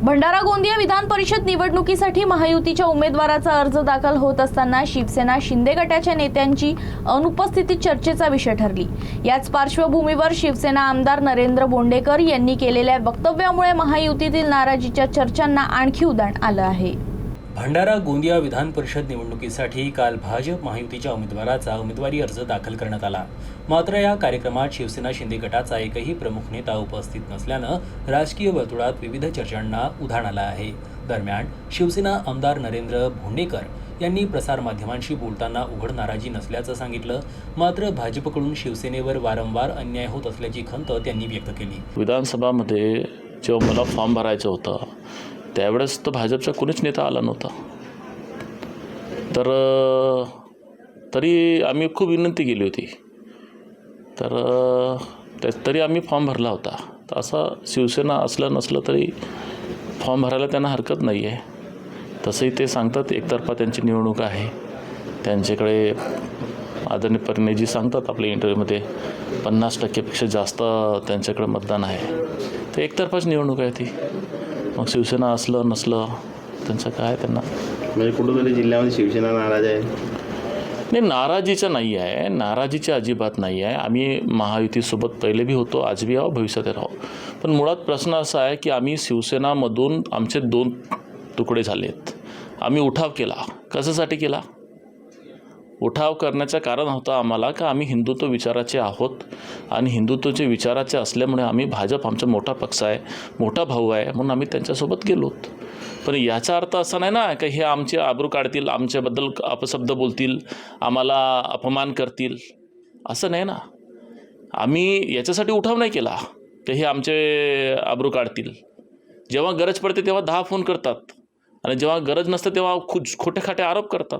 भंडारा गोंदिया विधान परिषद निवडणुकीसाठी महायुतीच्या उमेदवाराचा अर्ज दाखल होत असताना शिवसेना शिंदे गटाच्या नेत्यांची अनुपस्थिती चर्चेचा विषय ठरली। याच पार्श्वभूमीवर शिवसेना आमदार नरेंद्र बोंडेकर यांनी केलेल्या वक्तव्यामुळे महायुतीतील नाराजीच्या चर्चांना आणखी उधाण आलं आहे। भंडारा गोंदिया विधान परिषद निवडणुकीसाठी काल भाजप महायुतीच्या उमेदवाराचा उमेदवारी अर्ज दाखल करण्यात आला। मात्र या कार्यक्रमात शिवसेना शिंदे गटाचा एकही प्रमुख नेता उपस्थित नसल्यानं राजकीय वर्तुळात विविध चर्चांना उधाण आलं आहे। दरम्यान शिवसेना आमदार नरेंद्र बोंडेकर यांनी प्रसारमाध्यमांशी बोलताना उघड नाराजी नसल्याचं सांगितलं। मात्र भाजपकडून शिवसेनेवर वारंवार अन्याय होत असल्याची खंत त्यांनी व्यक्त केली। विधानसभामध्ये जेव्हा मला फॉर्म भरायचं होतं त्यावेळेस तर भाजपचा कोणीच नेता आला नव्हता, तर तरी आम्ही खूप विनंती केली होती, तर तरी आम्ही फॉर्म भरला होता। तर असं शिवसेना असलं नसलं तरी फॉर्म भरायला त्यांना हरकत नाही आहे। तसंही ते सांगतात एकतर्फा त्यांची निवडणूक आहे, त्यांच्याकडे आदरणीय परिणयजी सांगतात आपल्या इंटरव्ह्यूमध्ये 50%पेक्षा जास्त त्यांच्याकडे मतदान आहे। तर एकतर्फाच निवडणूक आहे ती, मग शिवसेना असलं नसलं त्यांचं काय, त्यांना म्हणजे कुठंतरी जिल्ह्यामध्ये शिवसेना नाराज आहे? नाही, नाराजीचं नाही आहे, नाराजीची अजिबात नाही आहे। आम्ही महायुतीसोबत पहिले बी होतो, आज बी आहो, भविष्यात राहू। पण मुळात प्रश्न असा आहे की आम्ही शिवसेनामधून आमचे 2 तुकडे झालेत। आम्ही उठाव केला, कशासाठी केला? उठाव करण्याचं कारण होतं आम्हाला का आम्ही हिंदुत्व विचाराचे आहोत आणि हिंदुत्वाचे विचाराचे असल्यामुळे आम्ही भाजप आमचा मोठा पक्ष आहे, मोठा भाऊ आहे, म्हणून आम्ही त्यांच्यासोबत गेलोत। पण याचा अर्थ असा नाही ना की हे आमचे आबरू काढतील, आमच्याबद्दल अपशब्द बोलतील, आम्हाला अपमान करतील, असं नाही ना। आम्ही याच्यासाठी उठाव नाही केला की हे आमचे आबरू काढतील। जेव्हा गरज पडते तेव्हा 10 फोन करतात आणि जेव्हा गरज नसते तेव्हा खोटे खाटे आरोप करतात।